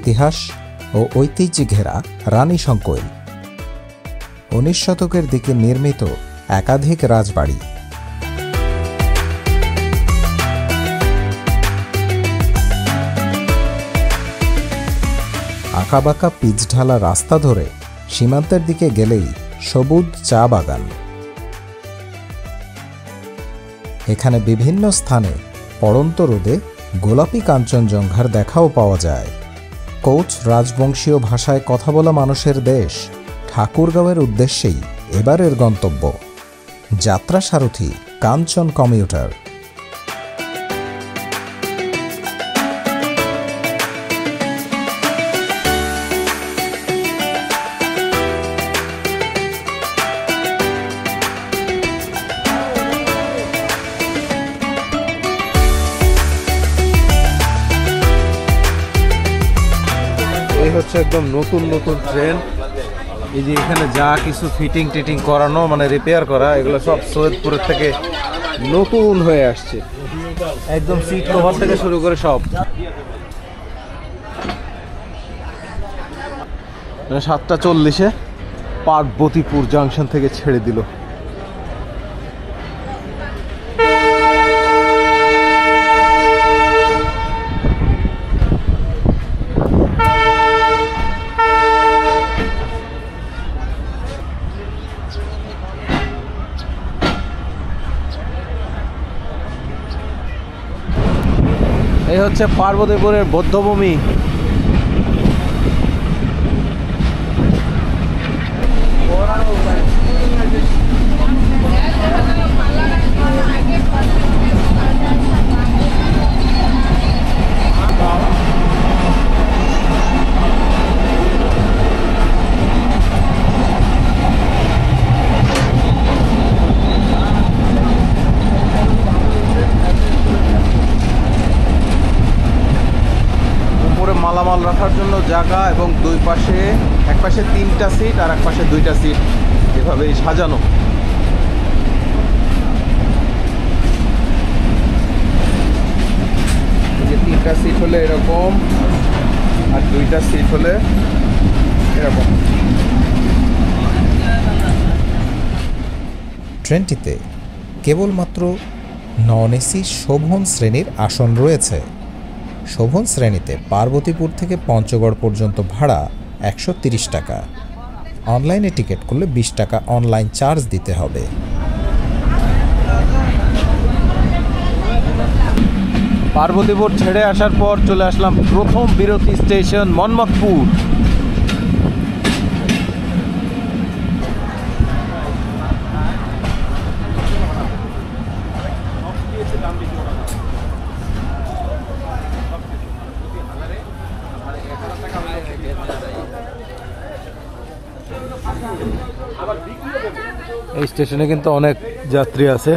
ইতিহাস ও ঐতিহ্যে ঘেরা রানী সংকৈল। 19 শতকের দিকে নির্মিত একাধিক রাজবাড়ি। আঁকাবাঁকা পিচঢালা রাস্তা ধরে সীমান্তের দিকে গেলেই সবুজ চা বাগান। এখানে বিভিন্ন স্থানে পড়ন্ত রোদে গোলাপি কাঞ্চনজঙ্ঘার দেখাও পাওয়া যায়। কোচ রাজবংশীয় ভাষায় কথা বলা মানুষের দেশ ঠাকুরগাঁওয়ের উদ্দেশ্যেই এবারের গন্তব্য। যাত্রা সারথি কাঞ্চন কমিউটার। এই হচ্ছে একদম নতুন নতুন ট্রেন। এই যে এখানে যা কিছু ফিটিং টিটিং করানো মানে রিপেয়ার করা, এগুলো সব সৈয়দপুরের থেকে নতুন হয়ে আসছে। একদম সিট কভার থেকে শুরু করে সব। 7:40 পার্বতীপুর জাংশন থেকে ছেড়ে দিল। এই হচ্ছে পার্বতীপুরের বৌদ্ধভূমি। মালামাল রাখার জন্য জায়গা এবং দুই পাশে, এক পাশে 3টা সিট আর এক পাশে 2টা সিট এভাবেই সাজানো। এই যে 3টা সিট হলে এরকম আর 2টা সিট হলে এরকম। ট্রেনটিতে কেবলমাত্র নন এসি শোভন শ্রেণীর আসন রয়েছে। শোভন শ্রেণীতে পার্বতীপুর থেকে পঞ্চগড় পর্যন্ত ভাড়া 130 টাকা। অনলাইনে টিকিট করলে 20 টাকা অনলাইন চার্জ দিতে হবে। পার্বতীপুর ছেড়ে আসার পর চলে আসলাম প্রথম বিরতি স্টেশন মন্মথপুর। এই স্টেশনে কিন্তু অনেক যাত্রী আছে।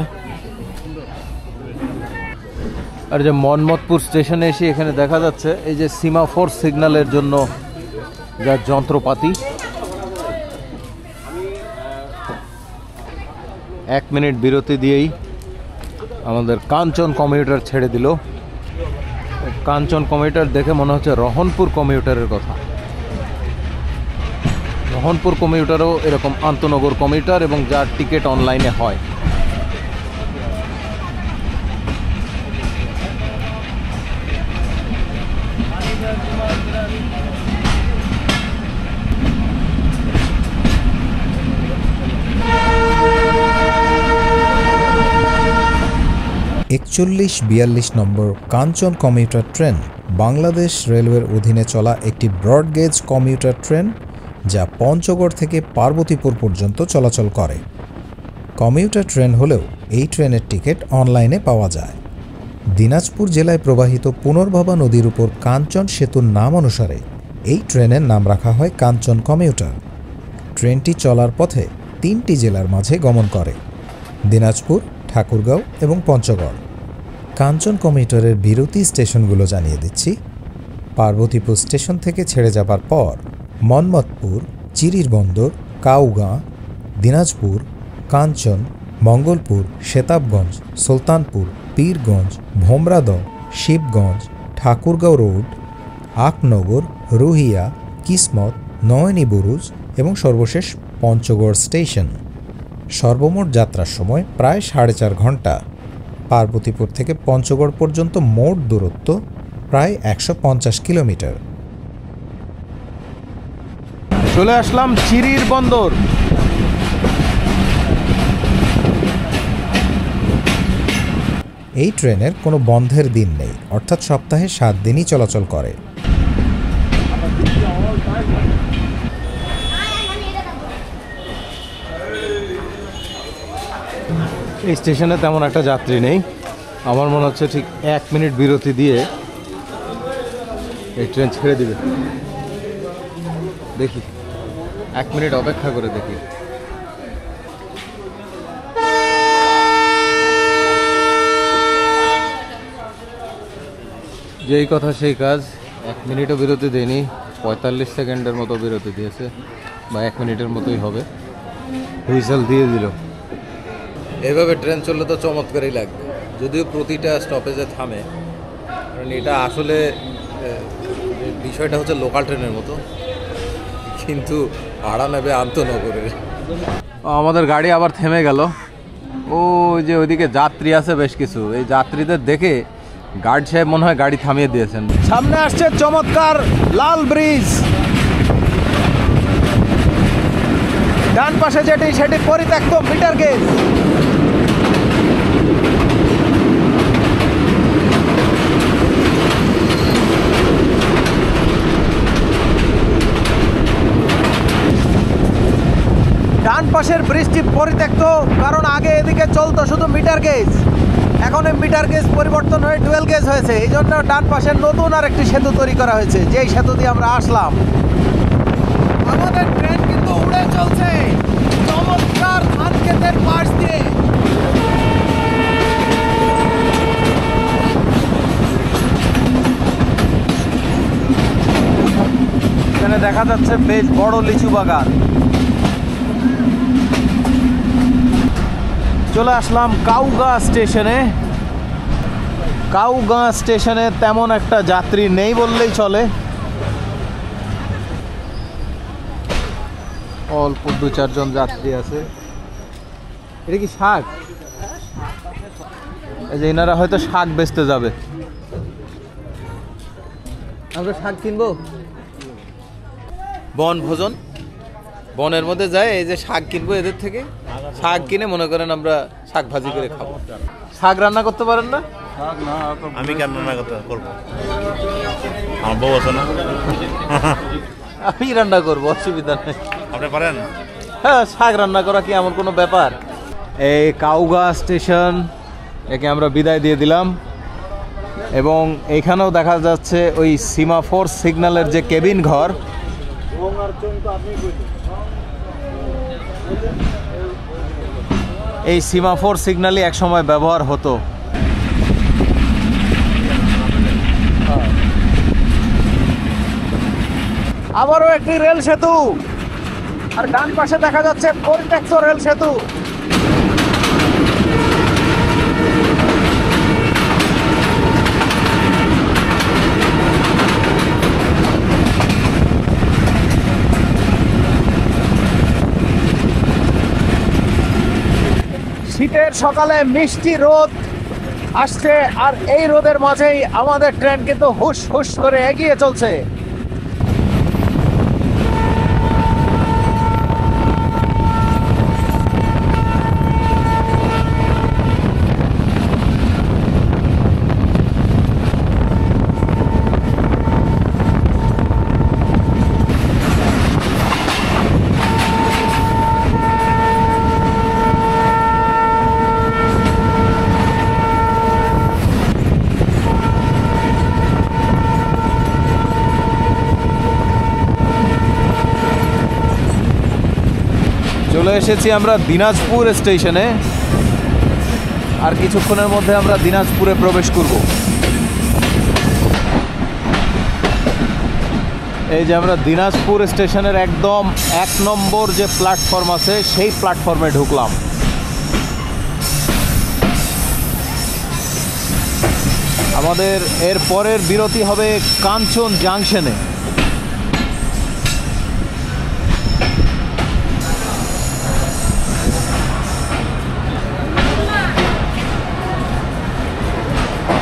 আর যে মন্মথপুর স্টেশনে এসে এখানে দেখা যাচ্ছে এই যে সিমাফোর সিগন্যালের জন্য যা যন্ত্রপাতি। 1 মিনিট বিরতি দিয়েই আমাদের কাঞ্চন কমিউটার ছেড়ে দিল। কাঞ্চন কমিউটার দেখে মনে হচ্ছে রহনপুর কমিউটারের কথা। রহনপুর কমিউটারও এরকম আন্তনগর কমিউটার এবং যার টিকিট অনলাইনে হয়। (4142) নম্বর কাঞ্চন কমিউটার ট্রেন বাংলাদেশ রেলওয়ের অধীনে চলা একটি ব্রডগেজ কমিউটার ট্রেন, যা পঞ্চগড় থেকে পার্বতীপুর পর্যন্ত চলাচল করে। কমিউটার ট্রেন হলেও এই ট্রেনের টিকিট অনলাইনে পাওয়া যায়। দিনাজপুর জেলায় প্রবাহিত পুনর্ভবা নদীর উপর কাঞ্চন সেতুর নাম অনুসারে এই ট্রেনের নাম রাখা হয় কাঞ্চন কমিউটার। ট্রেনটি চলার পথে 3টি জেলার মাঝে গমন করে: দিনাজপুর, ঠাকুরগাঁও এবং পঞ্চগড়। কাঞ্চন কমিউটারের বিরতি স্টেশনগুলো জানিয়ে দিচ্ছি। পার্বতীপুর স্টেশন থেকে ছেড়ে যাবার পর মন্মথপুর, চিরিরবন্দর, কাউগাঁ, দিনাজপুর, কাঞ্চন, মঙ্গলপুর, শেতাবগঞ্জ, সুলতানপুর, পীরগঞ্জ, ভোমরাদহ, শিবগঞ্জ, ঠাকুরগাঁও রোড, আকনগর, রুহিয়া, কিসমত, নয়নী বুরুজ এবং সর্বশেষ পঞ্চগড় স্টেশন। সর্বমোট যাত্রার সময় প্রায় 4.5 ঘন্টা। পার্বতীপুর থেকে পঞ্চগড় পর্যন্ত মোট দূরত্ব প্রায় 150 কিলোমিটার। চলে আসলাম চিরির বন্দর। এই ট্রেনের কোনো বন্ধের দিন নেই, অর্থাৎ সপ্তাহে 7 দিনই চলাচল করে। এই স্টেশনে তেমন একটা যাত্রী নেই, আমার মনে হচ্ছে ঠিক 1 মিনিট বিরতি দিয়ে এই ট্রেন ছেড়ে দিবে। দেখি 1 মিনিট অপেক্ষা করে দেখি। যেই কথা সেই কাজ, 1 মিনিটও বিরতি দেয়নি, 45 সেকেন্ডের মতো বিরতি দিয়েছে, বা 1 মিনিটের মতোই হবে। হুইসেল দিয়ে দিল। এভাবে ট্রেন চললে তো চমৎকারই লাগবে, যদিও প্রতিটা স্টপেজে থামে, কারণ এটা আসলে বিষয়টা হচ্ছে লোকাল ট্রেনের মতো, কিন্তু ভাড়া নেবে আন্তনগরের। আমাদের গাড়ি আবার থেমে গেল। ও যে ওইদিকে যাত্রী আছে বেশ কিছু, এই যাত্রীদের দেখে গার্ড সাহেব মনে হয় গাড়ি থামিয়ে দিয়েছেন। সামনে আসছে চমৎকার লাল ব্রিজ, ডান পাশে যেটি সেটি পরিত্যক্ত মিটার গেজ। ডান পাশের ব্রিজটি পরিত্যক্ত, কারণ আগে এদিকে চলতো শুধু মিটার গেজ, এখন এই মিটার গেজ পরিবর্তন হয়ে ডুয়েল গেজ হয়েছে। এই জন্য ডান পাশের নতুন আর একটি সেতু তৈরি করা হয়েছে, যেই সেতু দিয়ে আমরা আসলাম। আমাদের ট্রেন কিন্তু উড়ে চলছে চমৎকার ধান ক্ষেতের পাশ দিয়ে। এখানে দেখা যাচ্ছে বেশ বড় লিচু বাগান। চলে আসলাম কাউগাঁ স্টেশনে। কাউগাঁ স্টেশনে তেমন একটা যাত্রী নেই বললেই চলে, অল্প 2-4 জন যাত্রী আছে। এটা কি শাক? এই যে এনারা হয়তো শাক বেচতে যাবে। আমরা শাক কিনবো, বন ভোজন, বনের মধ্যে যায় এই যে শাক কিনবো এদের থেকে। শাক কিনে মনে করেন আমরা শাক ভাজি করে খাবো। শাক রান্না করতে পারেন না? আমি কেন রান্না করতে করবো? আমার বউ আছে না? আমি রান্না করবো, অসুবিধা নেই। আপনি পারেন? হ্যাঁ, শাক রান্না করা কি এমন কোনো ব্যাপার? এই কাউগাঁ স্টেশন, একে আমরা বিদায় দিয়ে দিলাম। এবং এইখানেও দেখা যাচ্ছে ওই সিমাফোর সিগন্যালের যে কেবিন ঘর, এই সিমাফোর সিগন্যালই একসময় ব্যবহার হতো। আবারও একটি রেল সেতু, আর ডান পাশে দেখা যাচ্ছে পরিত্যক্ত রেল সেতু। শীতের সকালে মিষ্টি রোদ আসছে, আর এই রোদের মাঝেই আমাদের ট্রেন কিন্তু হুশ হুশ করে এগিয়ে চলছে। চলে এসেছি আমরা দিনাজপুর স্টেশনে, আর কিছুক্ষণের মধ্যে আমরা দিনাজপুরে প্রবেশ করব। এই যে আমরা দিনাজপুর স্টেশনের একদম 1 নম্বর যে প্ল্যাটফর্ম আছে সেই প্ল্যাটফর্মে ঢুকলাম। আমাদের এর পরের বিরতি হবে কাঞ্চন জাংশনে।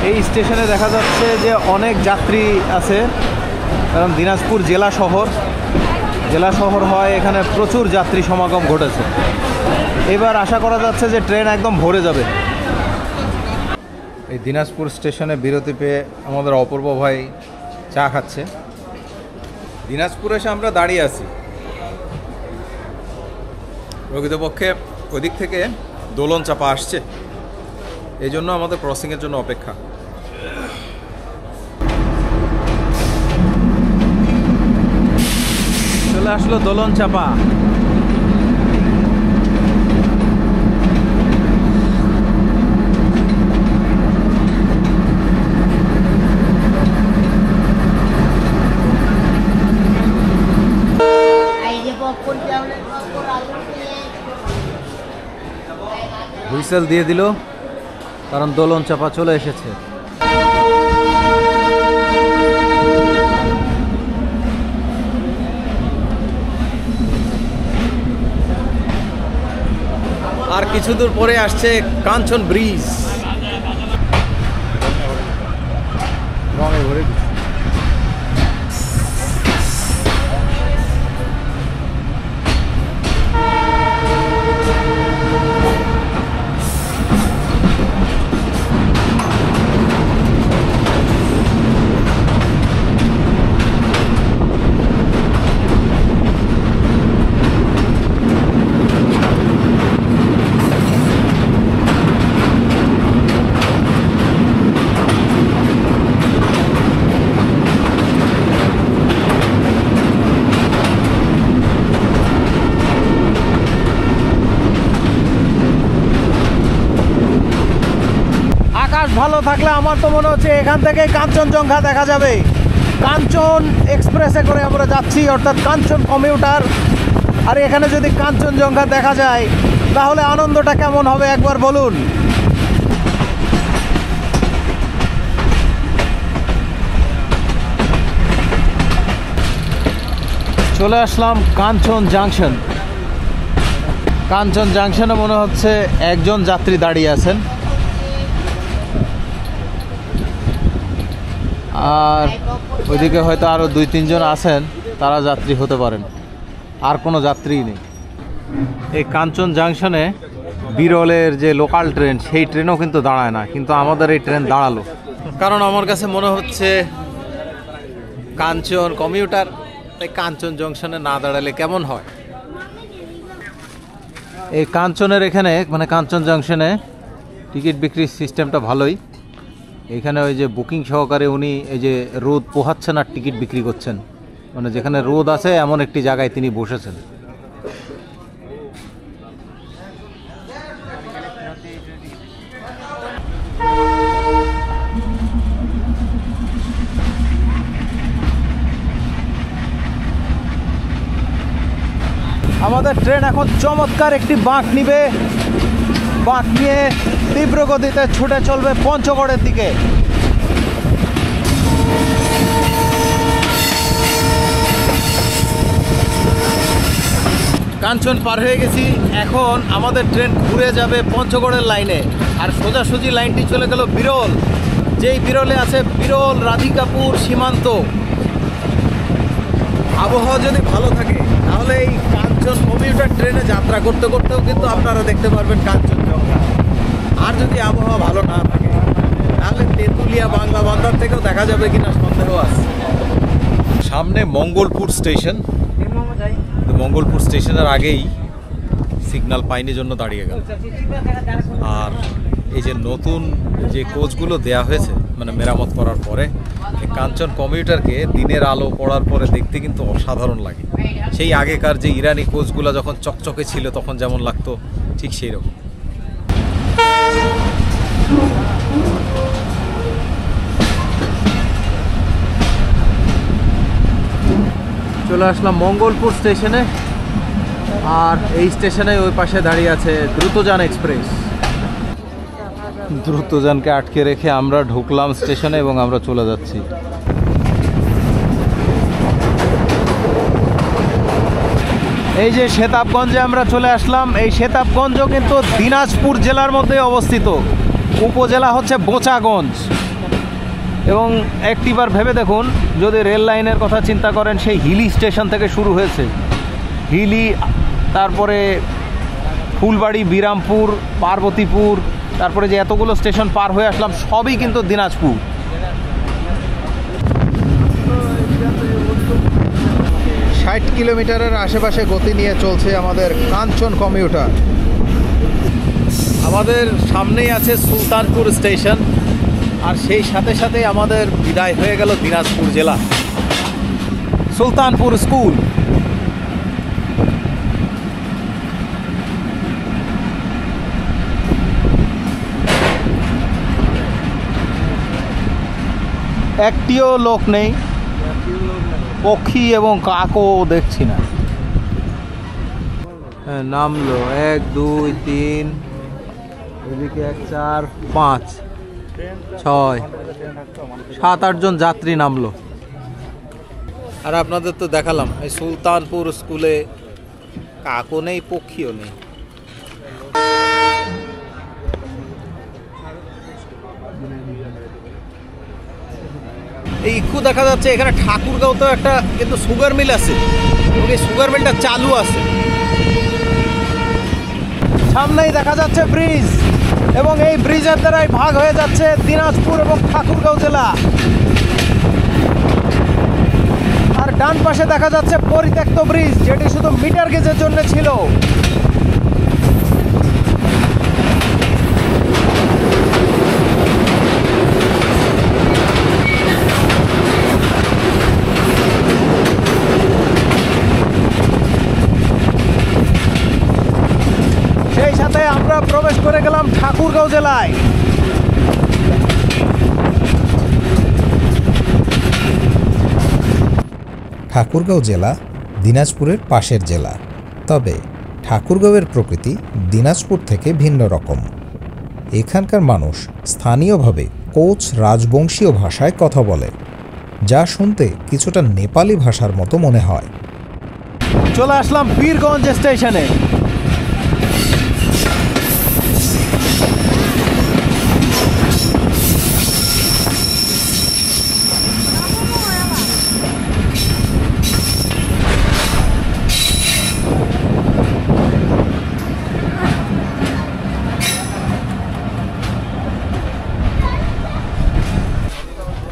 এই স্টেশনে দেখা যাচ্ছে যে অনেক যাত্রী আছে, কারণ দিনাজপুর জেলা শহর হয়, এখানে প্রচুর যাত্রী সমাগম ঘটেছে। এবার আশা করা যাচ্ছে যে ট্রেন একদম ভরে যাবে। এই দিনাজপুর স্টেশনে বিরতি পেয়ে আমাদের অপূর্ব ভাই চা খাচ্ছে। দিনাজপুরে এসে আমরা দাঁড়িয়ে আছি, প্রকৃতপক্ষে ওদিক থেকে দোলন চাপা আসছে, এই জন্য আমাদের ক্রসিংয়ের জন্য অপেক্ষা। চলে আসলো দোলন চাপা। হুইসেল দিয়ে দিল, কারণ দোলন চাপা চলে এসেছে। আর কিছু দূর পরে আসছে কাঞ্চন ব্রিজ। রঙে ভরে ভালো থাকলে আমার তো মনে হচ্ছে এখান থেকে কাঞ্চনজঙ্ঘা দেখা যাবে। কাঞ্চন এক্সপ্রেসে করে আমরা যাচ্ছি, অর্থাৎ কাঞ্চন কমিউটার। আর এখানে যদি কাঞ্চনজঙ্ঘা দেখা যায় তাহলে আনন্দটা কেমন হবে একবার বলুন। চলে আসলাম কাঞ্চন জাংশন। কাঞ্চন জাংশনে মনে হচ্ছে একজন যাত্রী দাঁড়িয়ে আছেন, আর ওইদিকে হয়তো আরও 2-3 জন আছেন, তারা যাত্রী হতে পারেন। আর কোনো যাত্রীই নেই। এই কাঞ্চন জাংশনে বিরলের যে লোকাল ট্রেন, সেই ট্রেনও কিন্তু দাঁড়ায় না, কিন্তু আমাদের এই ট্রেন দাঁড়ালো। কারণ আমার কাছে মনে হচ্ছে কাঞ্চন কমিউটার, তাই কাঞ্চন জংশনে না দাঁড়ালে কেমন হয়। এই কাঞ্চনের এখানে মানে কাঞ্চন জাংশনে টিকিট বিক্রির সিস্টেমটা ভালোই। এখানে ওই যে বুকিং সহকারে উনি এই যে রোদ পোহাচ্ছেন আর টিকিট বিক্রি করছেন, মানে যেখানে রোদ আছে এমন একটি জায়গায় তিনি বসেছেন। আমাদের ট্রেন এখন চমৎকার একটি বাঁক নিবে, বাঁক নিয়ে তীব্র গতিতে ছুটে চলবে পঞ্চগড়ের দিকে। কাঞ্চন পার হয়ে গেছি, এখন আমাদের ট্রেন ঘুরে যাবে পঞ্চগড়ের লাইনে, আর সোজাসুজি লাইনটি চলে গেল বিরল। যেই বিরলে আছে বিরল রাধিকাপুর সীমান্ত। আবহাওয়া যদি ভালো থাকে তাহলে এই কাঞ্চন কমিউটার ট্রেনে যাত্রা করতে করতেও কিন্তু আপনারা দেখতে পারবেন কাঞ্চনজঙ্ঘা। আর যদি আবহাওয়া ভালো না থাকে তাহলে তেঁতুলিয়া বাংলা বান্দার থেকেও দেখা যাবে কিনা সন্দেহ আছে। সামনে মঙ্গলপুর স্টেশন, মঙ্গলপুর স্টেশনের আগেই সিগন্যাল পাইনি জন্য দাঁড়িয়ে গেল। আর এই যে নতুন যে কোচগুলো দেয়া হয়েছে মানে মেরামত করার পরে, এই কাঞ্চন কমিউটারকে দিনের আলো পড়ার পরে দেখতে কিন্তু অসাধারণ লাগে। সেই আগেকার যে ইরানি কোচগুলো যখন চকচকে ছিল তখন যেমন লাগতো, ঠিক সেই রকম। চলে আসলাম মঙ্গলপুর স্টেশনে, আর এই স্টেশনে ওই পাশে দাঁড়িয়ে আছে দ্রুতযান এক্সপ্রেস। দ্রুতযানকে আটকে রেখে আমরা ঢুকলাম স্টেশনে এবং আমরা চলে যাচ্ছি। এই যে শেতাবগঞ্জে আমরা চলে আসলাম। এই শেতাবগঞ্জও কিন্তু দিনাজপুর জেলার মধ্যে অবস্থিত। উপজেলা হচ্ছে বোচাগঞ্জ। এবং একটিবার ভেবে দেখুন, যদি রেল লাইনের কথা চিন্তা করেন, সেই হিলি স্টেশন থেকে শুরু হয়েছে, হিলি, তারপরে ফুলবাড়ি, বিরামপুর, পার্বতীপুর, তারপরে যে এতগুলো স্টেশন পার হয়ে আসলাম, সবই কিন্তু দিনাজপুর। 60 কিলোমিটারের আশেপাশে গতি নিয়ে চলছে আমাদের কাঞ্চন কমিউটার। আমাদের সামনেই আছে সুলতানপুর স্টেশন, আর সেই সাথে সাথে আমাদের বিদায় হয়ে গেল দিনাজপুর জেলা। সুলতানপুর স্কুল। একটিও লোক নেই, পক্ষী এবং কাকও দেখছি না। নামলো 1 2 3, এদিকে 1 4 5 6 7 8 জন যাত্রী নামলো। আর আপনাদের তো দেখালাম এই সুলতানপুর স্কুলে কাকও নেই, পক্ষীও নেই। এই ইক্ষু দেখা যাচ্ছে এখানে ঠাকুরগাঁওতেও একটা কিন্তু সুগার মিল আছে, এবং এই সুগার মিলটা চালু আছে। সামনেই দেখা যাচ্ছে ব্রিজ, এবং এই ব্রিজের দ্বারাই ভাগ হয়ে যাচ্ছে দিনাজপুর এবং ঠাকুরগাঁও জেলা। আর ডান পাশে দেখা যাচ্ছে পরিত্যক্ত ব্রিজ, যেটি শুধু মিটার গেজের জন্য ছিল। সেই সাথে আমরা প্রবেশ করে গেলাম ঠাকুরগাঁও জেলায়। ঠাকুরগাঁও জেলা দিনাজপুরের পাশের জেলা, তবে ঠাকুরগাঁওয়ের প্রকৃতি দিনাজপুর থেকে ভিন্ন রকম। এখানকার মানুষ স্থানীয়ভাবে কোচ রাজবংশীয় ভাষায় কথা বলে, যা শুনতে কিছুটা নেপালি ভাষার মতো মনে হয়। চলে আসলাম পীরগঞ্জ স্টেশনে।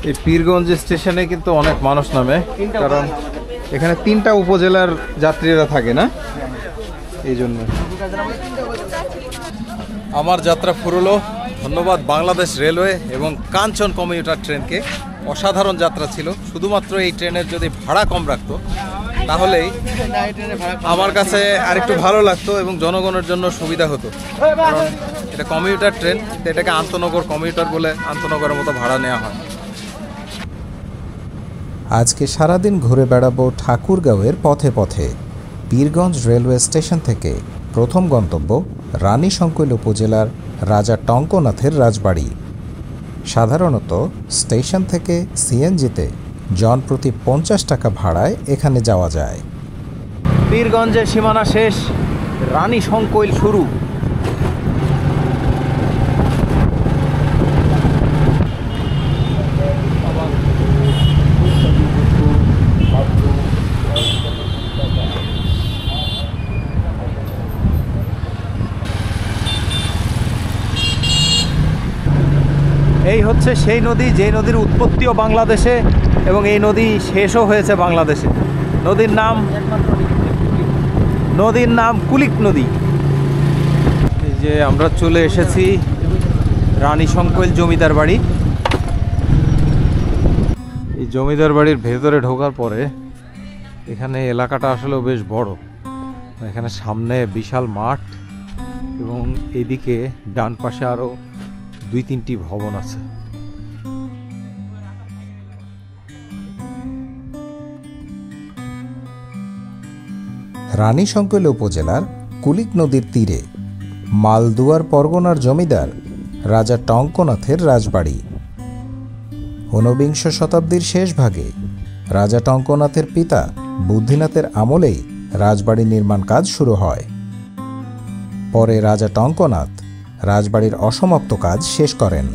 এই পীরগঞ্জ স্টেশনে কিন্তু অনেক মানুষ নামে, কারণ এখানে 3টা উপজেলার যাত্রীরা থাকে না, এই জন্য। আমার যাত্রা ফুরলো। ধন্যবাদ বাংলাদেশ রেলওয়ে এবং কাঞ্চন কমিউটার ট্রেনকে। অসাধারণ যাত্রা ছিল। শুধুমাত্র এই ট্রেনের যদি ভাড়া কম রাখতো তাহলেই আমার কাছে আরেকটু ভালো লাগতো এবং জনগণের জন্য সুবিধা হতো, কারণ এটা কমিউটার ট্রেন, এটাকে আন্তনগর কমিউটার বলে আন্তনগরের মতো ভাড়া নেওয়া হয়। আজকে সারাদিন ঘুরে বেড়াবো ঠাকুরগাঁওয়ের পথে পথে। পীরগঞ্জ রেলওয়ে স্টেশন থেকে প্রথম গন্তব্য রানীশংকৈল উপজেলার রাজা টঙ্কনাথের রাজবাড়ি। সাধারণত স্টেশন থেকে সিএনজিতে জনপ্রতি 50 টাকা ভাড়ায় এখানে যাওয়া যায়। পীরগঞ্জের সীমানা শেষ, রানীশংকৈল শুরু। এই হচ্ছে সেই নদী, যে নদীর উৎপত্তিও বাংলাদেশে এবং এই নদী শেষও হয়েছে বাংলাদেশে। নদীর নাম কুলিক নদী। এই যে আমরা চলে এসেছি রানীশংকৈল জমিদার বাড়ি। এই জমিদার বাড়ির ভেতরে ঢোকার পরে এখানে এলাকাটা আসলেও বেশ বড়। এখানে সামনে বিশাল মাঠ এবং এদিকে ডান পাশে আরও 2-3টি ভবন আছে। রানীশংকৈল উপজেলার কুলিক নদীর তীরে মালদুয়ার পরগনার জমিদার রাজা টঙ্কনাথের রাজবাড়ি। ঊনবিংশ শতাব্দীর শেষ ভাগে রাজা টঙ্কনাথের পিতা বুদ্ধিনাথের আমলেই রাজবাড়ি নির্মাণ কাজ শুরু হয়। পরে রাজা টঙ্কনাথ রাজবাড়ির অসমাপ্ত কাজ শেষ করেন।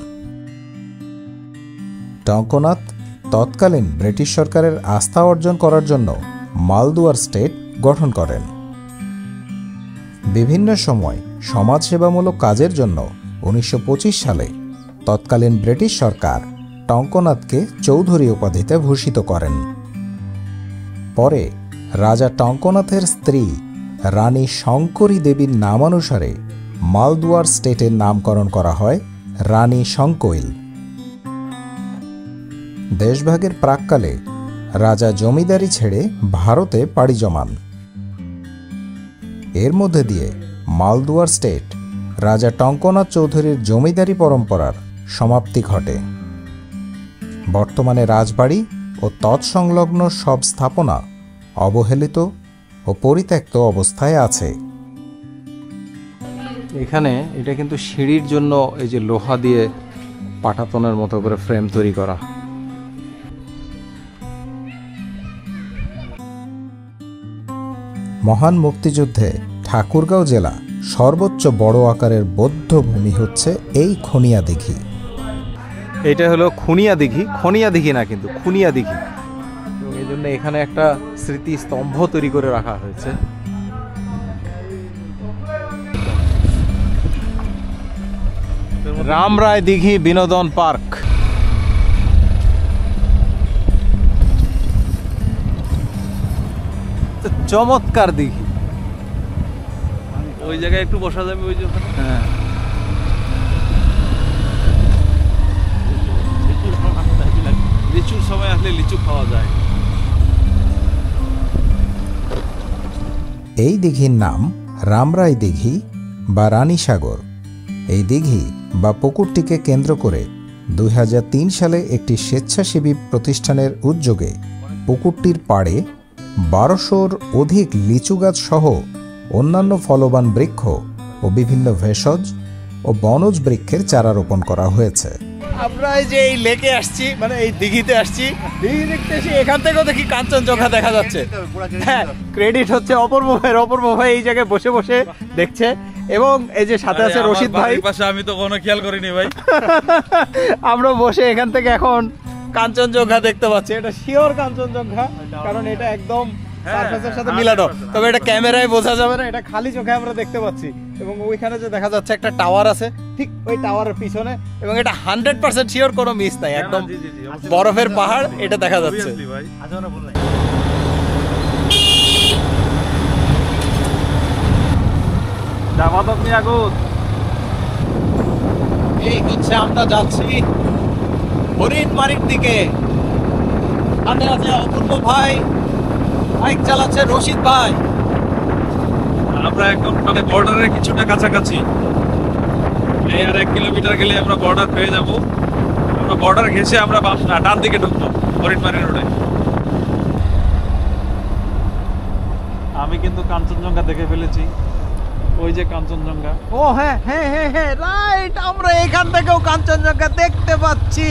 টঙ্কনাথ তৎকালীন ব্রিটিশ সরকারের আস্থা অর্জন করার জন্য মালদুয়ার স্টেট গঠন করেন। বিভিন্ন সময় সমাজসেবামূলক কাজের জন্য 1925 সালে তৎকালীন ব্রিটিশ সরকার টঙ্কনাথকে চৌধুরী উপাধিতে ভূষিত করেন। পরে রাজা টঙ্কনাথের স্ত্রী রানী শঙ্করী দেবীর নামানুসারে মালদুয়ার স্টেটের নামকরণ করা হয় রানী শঙ্কৈল। দেশভাগের প্রাক্কালে রাজা জমিদারি ছেড়ে ভারতে পাড়ি জমান। এর মধ্যে দিয়ে মালদুয়ার স্টেট রাজা টঙ্কনাথ চৌধুরীর জমিদারি পরম্পরার সমাপ্তি ঘটে। বর্তমানে রাজবাড়ি ও তৎসংলগ্ন সব স্থাপনা অবহেলিত ও পরিত্যক্ত অবস্থায় আছে। এখানে এটা কিন্তু সিঁড়ির জন্য এই যে লোহা দিয়ে পাটাতনের মতো করে ফ্রেম তৈরি করা। মহান মুক্তিযুদ্ধে ঠাকুরগাঁও জেলা সর্বোচ্চ বড় আকারের বৌদ্ধ ভূমি হচ্ছে এই খনিয়া দিঘি। এটা হলো খুনিয়া দিঘি, খনিয়া দিঘি না কিন্তু খুনিয়া দিঘি, এবং এই জন্য এখানে একটা স্মৃতি স্তম্ভ তৈরি করে রাখা হয়েছে। রামরায় দিঘি বিনোদন পার্ক। চমৎকার দিঘি, ওই জায়গায় একটু বসা যাবে ওই যে ওখানে। হ্যাঁ লিচুর সময় আসলে লিচু খাওয়া যায়। এই দিঘির নাম রামরায় দিঘি বা রানীসাগর। এই দিঘি বা পুকুরটিকে কেন্দ্র করে 2003 সালে একটি স্বেচ্ছাসেবী প্রতিষ্ঠানের উদ্যোগে পুকুরটির পাড়ে 1200-র অধিক লিচু গাছ সহ অন্যান্য ফলবান বৃক্ষ ও বিভিন্ন ভেষজ ও বনজ বৃক্ষের চারা রোপণ করা হয়েছে। আমরা এই যে এই লেকে আসছি, মানে এই দিঘিতে আসছি, দিঘি দেখতে এসে এখান থেকেও দেখি কাঞ্চনজঙ্ঘা দেখা যাচ্ছে। হ্যাঁ, ক্রেডিট হচ্ছে অপূর্ব ভাই। অপূর্ব ভাই এই জায়গায় বসে বসে দেখছে, এবং এই যে সাথে আছে রশিদ ভাই। পাশে আমি তো কোনো খেয়াল করিনি ভাই। আমরা বসে এখান থেকে এখন কাঞ্চনজঙ্ঘা দেখতে পাচ্ছি। এটা শিওর কাঞ্চনজঙ্ঘা, কারণ এটা একদম সারফেসের সাথে মিলানো। তবে এটা ক্যামেরায় বোঝা যাবে না, এটা খালি চোখে আমরা দেখতে পাচ্ছি। এবং ওইখানে যে দেখা যাচ্ছে একটা টাওয়ার আছে, ঠিক ওই টাওয়ারের পিছনে, এবং এটা 100% শিওর, কোনো মিস নাই, একদম বরফের পাহাড় এটা দেখা যাচ্ছে। এই হচ্ছে আমরা যাচ্ছি হরিণমারির দিকে। সাথে আছে অপূর্ব ভাই, বাইক চালাচ্ছে রশিদ ভাই। আমরা একদম মানে বর্ডারের কিছুটা কাছাকাছি, এই আর 1 কিলোমিটার গেলে আমরা বর্ডার পেয়ে যাব। আমরা বর্ডার ঘেঁষে আমরা ডান দিকে ঢুকবো হরিণমারি রোডে। আমি কিন্তু কাঞ্চনজঙ্ঘা দেখে ফেলেছি, ওই যে কাঞ্চনজঙ্ঘা। ও হ্যাঁ হ্যাঁ হ্যাঁ হ্যাঁ, রাইট, আমরা এখান থেকেও কাঞ্চনজঙ্ঘা দেখতে পাচ্ছি।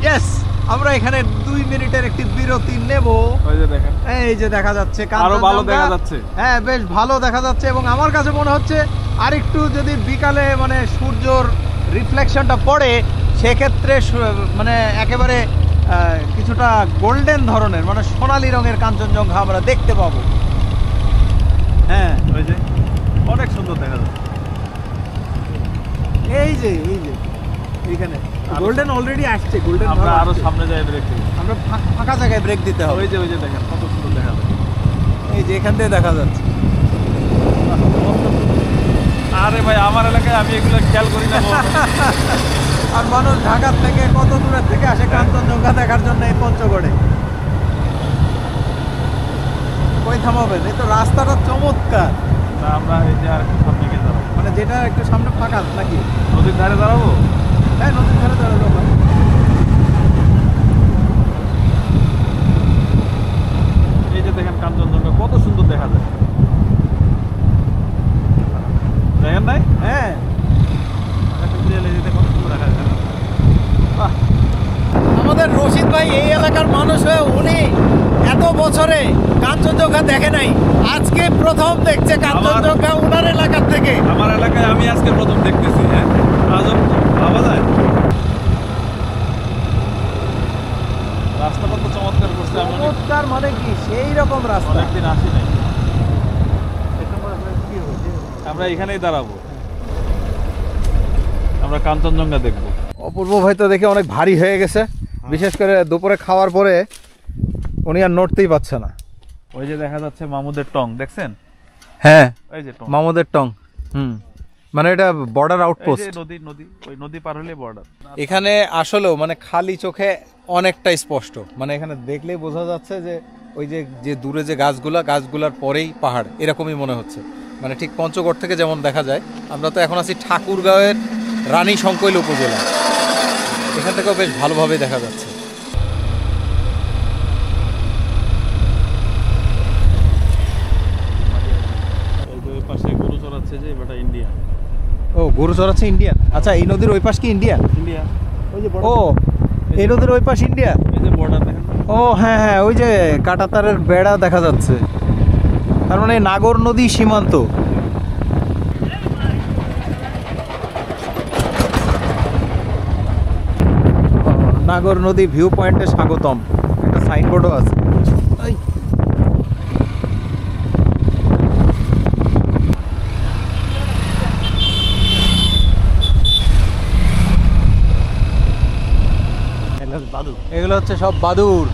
ইয়েস, আমরা এখানে 2 মিনিটের একটি বিরতি নেব। ওই যে দেখেন, এই যে দেখা যাচ্ছে আরো ভালো কাঞ্চনজঙ্ঘা। দেখা যাচ্ছে। হ্যাঁ, বেশ ভালো দেখা যাচ্ছে, এবং আমার কাছে মনে হচ্ছে আরেকটু যদি বিকালে মানে সূর্যর রিফ্লেকশনটা পড়ে, সেক্ষেত্রে মানে একেবারে কিছুটা গোল্ডেন ধরনের, মানে সোনালী রঙের কাঞ্চনজঙ্ঘা আমরা দেখতে পাবো। হ্যাঁ, ওই যে অনেক সুন্দর দেখা যাচ্ছে। এই যে এইখানে গোল্ডেন অলরেডি আসছে। গোল্ডেন আমরা আরো সামনে যাই ব্রেক দিই। আমরা ফাঁকা জায়গায় ব্রেক দিতে হবে। ওই যে দেখেন কত সুন্দর দেখা যাচ্ছে। এই যে এখান থেকে দেখা যাচ্ছে। আরে ভাই, আমার এলাকায় আমি এগুলো খেয়াল করি না। আর মানুষ ঢাকার থেকে কত দূরের থেকে আসে কাঞ্চনজঙ্ঘা দেখার জন্য এই পঞ্চগড়ে। কই থামাবেন? এই তো রাস্তাটা চমৎকার। আমরা এই যে আর একটু সামনে গিয়ে দাঁড়াবো, মানে যেটা একটু সামনে ফাঁকা নাকি? নদীর ধারে দাঁড়াবো। হ্যাঁ, নদীর ধারে দাঁড়াবো। এই যে দেখেন কাঞ্চনজঙ্ঘা কত সুন্দর দেখা যায়, দেখেন নাই? হ্যাঁ, আমাদের রশিদ ভাই এই এলাকার মানুষ হয়ে উনি এত বছরে কাঞ্চনজঙ্ঘা দেখে নাই, আজকে প্রথম দেখছে কাঞ্চনজঙ্ঘা উনার এলাকার থেকে। আমার এলাকায় আমি আজকে প্রথম দেখতেছি। হ্যাঁ, আজব ভাবা যায়। রাস্তাটা তো চমৎকার করছে। চমৎকার মানে কি, সেই রকম রাস্তা। অনেকদিন আসি নাই। আমরা এখানেই দাঁড়াবো, আমরা কাঞ্চনজঙ্ঘা দেখবো। অপূর্ব ভাই তো দেখে অনেক ভারী হয়ে গেছে, বিশেষ করে দুপুরে খাওয়ার পরে উনি আর নড়তেই পারছে না। ওই যে দেখা যাচ্ছে মামুদের টং, দেখছেন? হ্যাঁ, ওই যে টং, মামুদের টং। মানে এটা বর্ডার আউটপোস্ট। নদী, ওই নদী পার হলে বর্ডার। এখানে আসলেও মানে খালি চোখে অনেকটাই স্পষ্ট, মানে এখানে দেখলেই বোঝা যাচ্ছে যে ওই যে দূরে যে গাছগুলার পরেই পাহাড়, এরকমই মনে হচ্ছে। মানে ঠিক পঞ্চগড় থেকে যেমন দেখা যায়। আমরা তো এখন আছি ঠাকুরগাঁওয়ের রানী শঙ্কৈল উপজেলা, এখান থেকেও বেশ ভালোভাবে দেখা যাচ্ছে। ওই পাশে গরু চড়াচ্ছে যে এটা ইন্ডিয়া। ও, গরু চড়াচ্ছে ইন্ডিয়ান। আচ্ছা, এই নদীর ওই পাশ কি ইন্ডিয়া? ইন্ডিয়া, ওই যে ও, এই নদীর ওই পাশ ইন্ডিয়া। এই যে বর্ডার দেখেন। ও হ্যাঁ হ্যাঁ, ওই যে কাঁটাতারের বেড়া দেখা যাচ্ছে, তার মানে নাগর নদী সীমান্ত। নাগর নদী ভিউ পয়েন্টে স্বাগতম, একটা সাইনবোর্ডও আছে। এগুলো হচ্ছে সব বাদুর,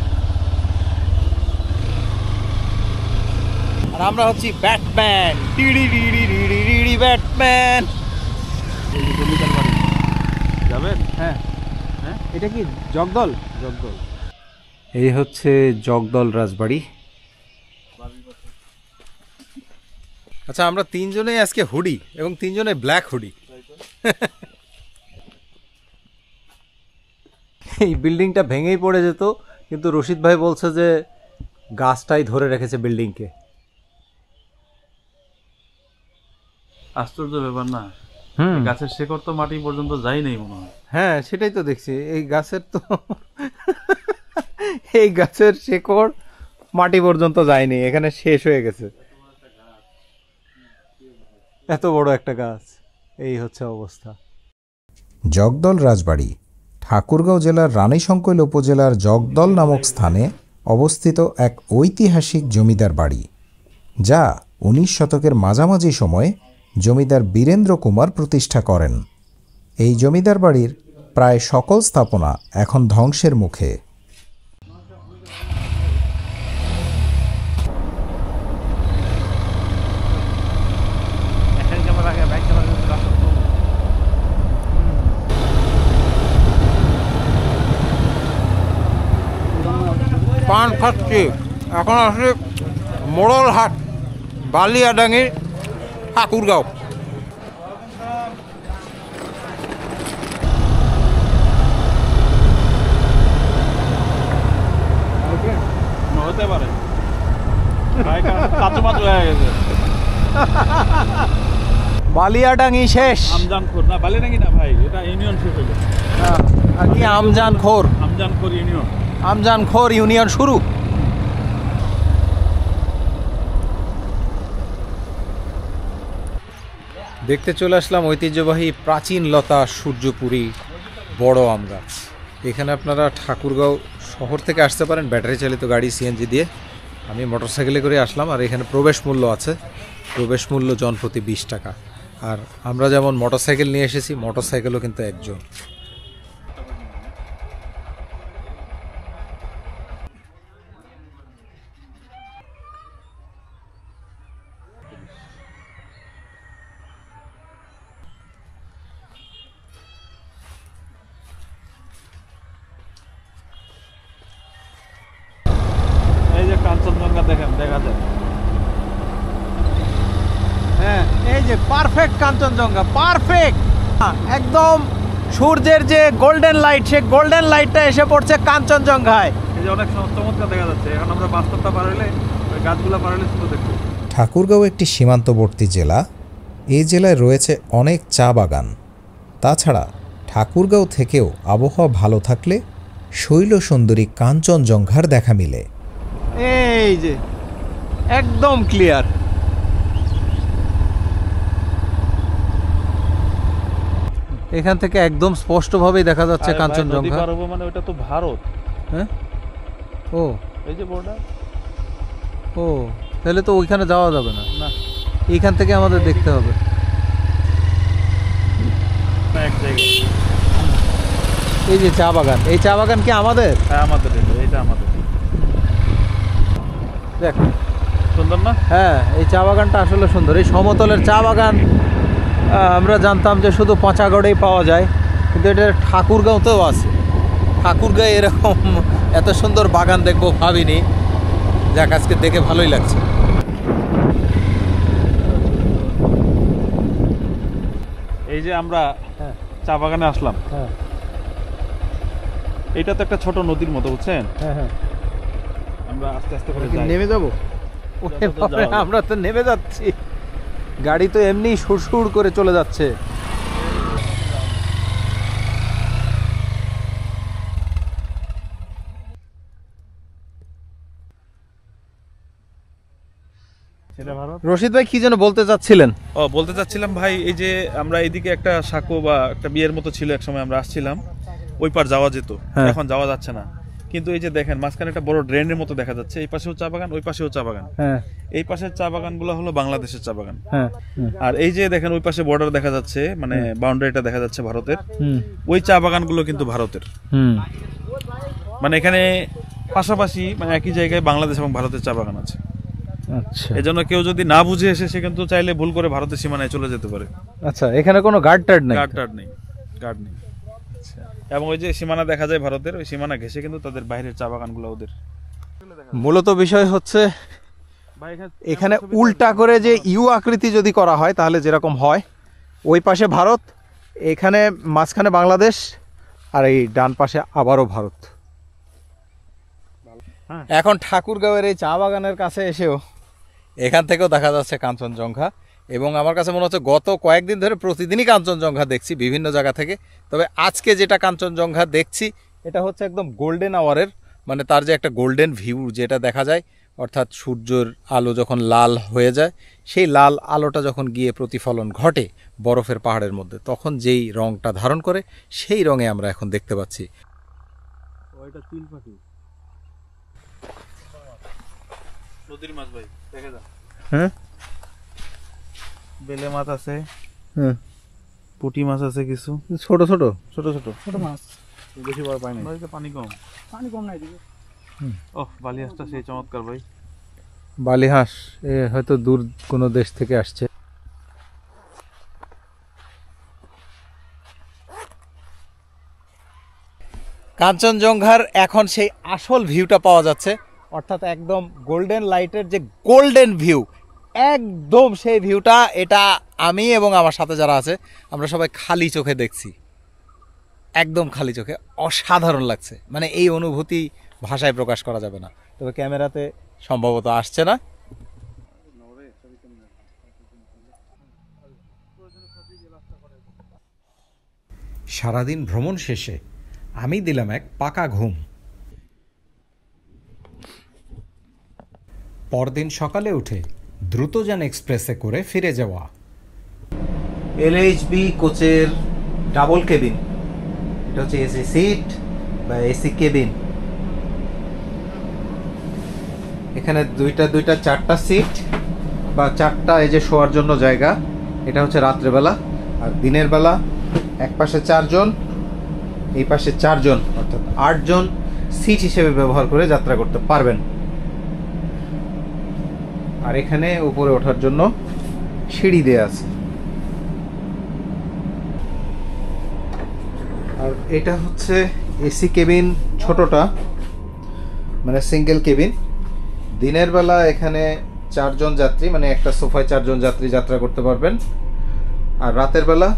আর আমরা হচ্ছি ব্যাটম্যান। ব্যাটম্যান যাবেন? হ্যাঁ, এটা কি জগদল? এই হচ্ছে জগদল রাজবাড়ি। আচ্ছা, আমরা তিনজনেই আজকে হুডি, এবং তিনজনে ব্ল্যাক হুডি। এই বিল্ডিংটা ভেঙেই পড়ে যেত, কিন্তু রশিদ ভাই বলছে যে গাছটাই ধরে রেখেছে বিল্ডিংকে। আশ্চর্য ব্যাপার না? গাছের শেকড় তো মাটি পর্যন্ত যায় নাই মনে হয়। হ্যাঁ, সেটাই তো দেখছি। এই গাছের শেকড় মাটি পর্যন্ত যায়নি, এখানে শেষ হয়ে গেছে। এত বড় একটা গাছ, এই হচ্ছে অবস্থা। জগদল রাজবাড়ি ঠাকুরগাঁও জেলার রানীশঙ্কৈল উপজেলার জগদল নামক স্থানে অবস্থিত এক ঐতিহাসিক জমিদার বাড়ি, যা 19 শতকের মাঝামাঝি সময়ে জমিদার বীরেন্দ্র কুমার প্রতিষ্ঠা করেন। এই জমিদার বাড়ির প্রায় সকল স্থাপনা এখন ধ্বংসের মুখে। পান খাচ্ছি, এখন আসলে মোড়লহাট, বালিয়াডাঙ্গি, ঠাকুরগাঁও। হতে পারে কাঁচুমাচু হয়ে গেছে। বালিয়াডাঙ্গি শেষ। আমজানখোর না, বালিয়াডাঙ্গি না ভাই, এটা ইউনিয়ন শেষ হলো। আর কি আমজানখোর ইউনিয়ন, আমজানখোর ইউনিয়ন শুরু। দেখতে চলে আসলাম ঐতিহ্যবাহী প্রাচীন লতা সূর্যপুরী বড় আম গাছ। এখানে আপনারা ঠাকুরগাঁও শহর থেকে আসতে পারেন ব্যাটারি চালিত গাড়ি, সিএনজি দিয়ে। আমি মোটরসাইকেলে করে আসলাম, আর এখানে প্রবেশ মূল্য আছে। প্রবেশ মূল্য জনপ্রতি 20 টাকা। আর আমরা যেমন মোটরসাইকেল নিয়ে এসেছি, মোটরসাইকেলও কিন্তু একজন। এই যে কাঞ্চনজঙ্ঘা দেখেন, দেখা যায়। হ্যাঁ, এই যে পারফেক্ট কাঞ্চনজঙ্ঘা, পারফেক্ট একদম। সূর্যের যে গোল্ডেন লাইট, সে গোল্ডেন লাইটটা এসে পড়ছে কাঞ্চনজঙ্ঘায়। এই যে অনেক চমৎকার দেখা যাচ্ছে। এখন আমরা বাস্তবটা পার হলে, ওই গাছগুলো পার হলে শুধু দেখবো। ঠাকুরগাঁও একটি সীমান্তবর্তী জেলা। এই জেলায় রয়েছে অনেক চা বাগান। তাছাড়া ঠাকুরগাঁও থেকেও আবহাওয়া ভালো থাকলে শৈল সুন্দরী কাঞ্চনজঙ্ঘার দেখা মিলে। এই যে একদম ক্লিয়ার। এখান থেকে একদম স্পষ্টভাবেই দেখা যাচ্ছে কাঞ্চনজঙ্ঘা। মানে ওটা তো ভারত। হ্যাঁ, ও এই যে বর্ডার। ও তাহলে তো ওইখানে যাওয়া যাবে না, না এইখান থেকে আমাদের দেখতে হবে। এক জায়গায় এই যে চা বাগান, এই চা বাগান কি আমাদের? হ্যাঁ আমাদের, এটা আমাদের। দেখ সুন্দর না? হ্যাঁ, এই চা বাগানটা আসলে সুন্দর। এই সমতলের চা বাগান আমরা জানতাম যে শুধু পাঁচাগড়েই পাওয়া যায়, কিন্তু এটা ঠাকুরগাঁওতেও আছে। ঠাকুরগাঁও এরকম এত সুন্দর বাগান দেখবো ভাবিনি। যাক, আজকে দেখে ভালোই লাগছে। এই যে আমরা চা বাগানে আসলাম, হ্যাঁ এটা তো একটা ছোট নদীর মতো, বুঝছেন? হ্যাঁ হ্যাঁ, আমরা আস্তে আস্তে করে যাই। নেমে যাবো? আমরা তো নেমে যাচ্ছি, গাড়ি তো এমনি সুরসুর করে চলে যাচ্ছে। রশিদ ভাই কি যেন বলতে চাচ্ছিলেন? ও বলতে চাচ্ছিলাম ভাই, এই যে আমরা এইদিকে একটা সাঁকো বা একটা বিয়ের মতো ছিল এক সময়, আমরা আসছিলাম, ওই পার যাওয়া যেত, এখন যাওয়া যাচ্ছে না। কিন্তু এই যে দেখেন মাঝখানে একটা বড় ড্রেনের মতো দেখা যাচ্ছে, এই পাশেও চা বাগান, ওই পাশেও চা বাগান। হ্যাঁ, এই পাশের চা বাগানগুলো হলো বাংলাদেশের চা বাগান। হ্যাঁ, আর এই যে দেখেন ওই পাশে বর্ডার দেখা যাচ্ছে, মানে বাউন্ডারিটা দেখা যাচ্ছে ভারতের, ওই চা বাগানগুলো কিন্তু ভারতের। মানে এখানে পাশাপাশি, মানে একই জায়গায় বাংলাদেশ এবং ভারতের চা বাগান আছে। আচ্ছা, এজন্য কেউ যদি না বুঝে এসে, সে কিন্তু চাইলে ভুল করে ভারতের সীমানায় চলে যেতে পারে। আচ্ছা, এখানে কোনো গার্ড টার্ড নেই? গার্ড নেই। এবং ওই যে সীমানা দেখা যায় ভারতের, ওই সীমানা ঘেঁষে কিন্তু তাদের বাইরের চা বাগানগুলো ওদের। মূলত বিষয় হচ্ছে এখানে উল্টা করে যে ইউ আকৃতি যদি করা হয় তাহলে যেরকম হয়, ওই পাশে ভারত, এখানে মাঝখানে বাংলাদেশ, আর এই ডান পাশে আবারও ভারত। এখন ঠাকুরগাঁওয়ের এই চা বাগানের কাছে এসেও এখান থেকেও দেখা যাচ্ছে কাঞ্চনজঙ্ঘা, এবং আমার কাছে মনে হচ্ছে গত কয়েকদিন ধরে প্রতিদিনই কাঞ্চনজঙ্ঘা দেখছি বিভিন্ন জায়গা থেকে। তবে আজকে যেটা কাঞ্চনজঙ্ঘা দেখছি, এটা হচ্ছে একদম গোল্ডেন আওয়ারের, মানে তার যে একটা গোল্ডেন ভিউ যেটা দেখা যায়, অর্থাৎ সূর্যের আলো যখন লাল হয়ে যায়, সেই লাল আলোটা যখন গিয়ে প্রতিফলন ঘটে বরফের পাহাড়ের মধ্যে, তখন যেই রংটা ধারণ করে, সেই রঙে আমরা এখন দেখতে পাচ্ছি। ওইটা তিল পাখি, নদীর মাছ ভাই, দেখে যা। হ্যাঁ, বেলে মাছ আছে, হ্যাঁ, পুঁটি মাছ আছে, কিছু ছোট ছোট ছোট ছোট ছোট মাছ, বেশি বড় পাই না। পানি কম নাই দিকে। ওহ, বালি হাঁসটা সেই চমৎকার ভাই। বালি হাঁস এ হয়তো দূর কোনো দেশ থেকে আসছে। কাঞ্চনজঙ্ঘার এখন সেই আসল ভিউটা পাওয়া যাচ্ছে, অর্থাৎ একদম গোল্ডেন লাইটের যে গোল্ডেন ভিউ, একদম সেই ভিউটা, এটা আমি এবং আমার সাথে যারা আছে আমরা সবাই খালি চোখে দেখছি, একদম খালি চোখে। অসাধারণ লাগছে, মানে এই অনুভূতি ভাষায় প্রকাশ করা যাবে না, তবে ক্যামেরাতে সম্ভবত আসছে না। সারাদিন ভ্রমণ শেষে আমি দিলাম এক পাকা ঘুম। পরদিন সকালে উঠে দ্রুতযান এক্সপ্রেসে করে ফিরে যাওয়া। LHB কোচের ডাবল কেবিন, এটা হচ্ছে এসি সিট বা এসি কেবিন। এখানে দুইটা চারটা সিট বা চারটা এই যে শোয়ার জন্য জায়গা। এটা হচ্ছে রাত্রেবেলা, আর দিনের বেলা এক পাশে 4 জন, এই পাশে 4 জন, অর্থাৎ 8 জন সিট হিসেবে ব্যবহার করে যাত্রা করতে পারবেন। আর এখানে উপরে ওঠার জন্য সিঁড়ি দেয়া আছে। আর এটা হচ্ছে এসি কেবিন, ছোটটা, মানে সিঙ্গেল কেবিন। দিনের বেলা এখানে 4 জন যাত্রী, মানে একটা সোফায় 4 জন যাত্রী যাত্রা করতে পারবেন। আর রাতের বেলা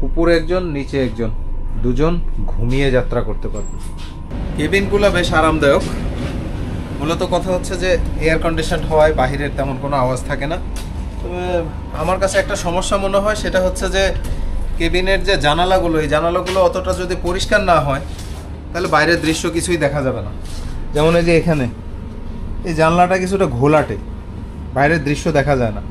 উপরে একজন, নিচে একজন, 2 জন ঘুমিয়ে যাত্রা করতে পারবেন। কেবিনগুলো বেশ আরামদায়ক। মূলত কথা হচ্ছে যে এয়ার কন্ডিশন হওয়ায় বাহিরের তেমন কোনো আওয়াজ থাকে না। তবে আমার কাছে একটা সমস্যা মনে হয়, সেটা হচ্ছে যে কেবিনের যে জানালাগুলো, এই জানালাগুলো অতটা যদি পরিষ্কার না হয় তাহলে বাইরের দৃশ্য কিছুই দেখা যাবে না। যেমন এই যে এখানে এই জানলাটা কিছুটা ঘোলাটে, বাইরের দৃশ্য দেখা যায় না।